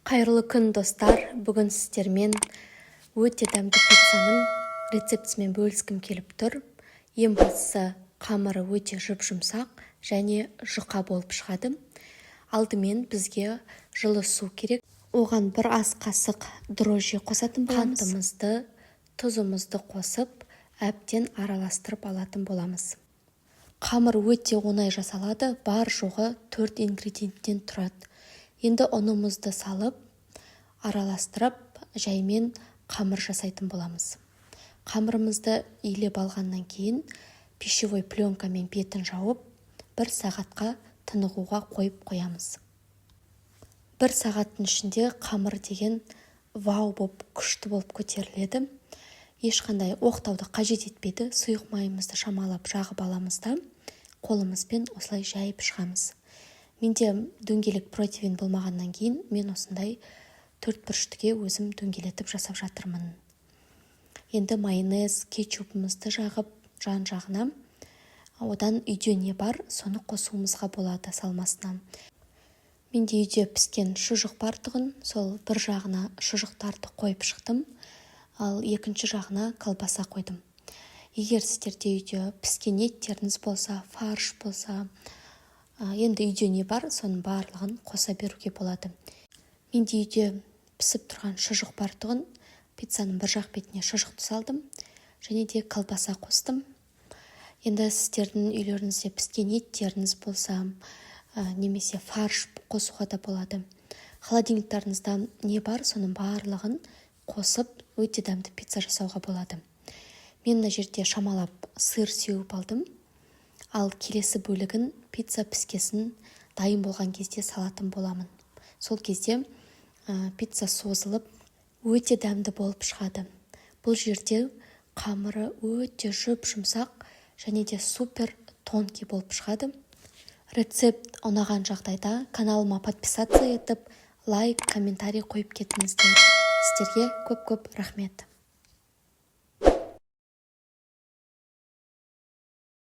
Қайырлы күн, достар. Бүгін сіздермен өте дәмді пиццаның рецептісімен бөліскім келіп тұр. Ең бастысы, қамыры өте жұп-жұмсақ және жұқа болып шығады. Алдымен бізге жылы су керек. Оған бір ас қасық дрожжи қосатын боламыз. Қантымызды, тұзымызды қосып, әбден араластырып алатын боламыз. Қамыр өте оңай жасалады, бар жоғы 4 ингредиенттен тұрады. Енді ұнымызды салып, араластырып, жаймен қамыр жасайтын боламыз. Қамырымызды илеп алғаннан кейін пищевой пленкамен бетін жауып, 1 сағатқа тынығуға қойып қоямыз. 1 сағаттың ішінде қамыр деген вау болып, күшті болып көтеріледі. Ешқандай оқтауды қажет етпейді. Сұйық майымызды шамалап жағып аламыз да, қолымызбен осылай жайып шығамыз. Менде дөңгелек противень болмағаннан кейін мен осындай 4 бұрыштыге өзім дөңгелетіп жасап жатырмын. Енді майонез, кетчупымызды жағып жан-жағына, одан үйде не бар, соны қосуымызға болады салмасына. Менде үйде піскен шұжық бар тұғын, сол бір жағына шұжықтарды қойып шықтым, ал екінші жағына колбаса қойдым. Егер сіздерде үйде піскен еттеріңіз болса, фарш болса, енді үйде не бар, соның барлығын қоса беруге болады. Менде үйде пісіп тұрған шұжық бар тұғын, пиццаның бір жақ бетіне шұжықты салдым, және де колбаса қостым. Енді сіздердің үйлеріңізде піскен еттеріңіз болса, немесе фарш қосуға да болады. Холодильниктарыңызда не бар, соның барлығын қосып, өте дәмді пицца жасауға болады. Мен мына жерде шамалап сыр сеуіп алдым. Ал келесі бөлігін пицца піскесін дайын болған кезде салатын боламын. Сол кезде пицца созылып, өте дәмді болып шығады. Бұл жерде қамыры өте жұп-жұмсақ және де супер тонкий болып шығады. Рецепт ұнаған жағдайда каналыма подписаться етіп, лайк, комментарий қойып кетіңіздер. Сіздерге көп-көп рахмет.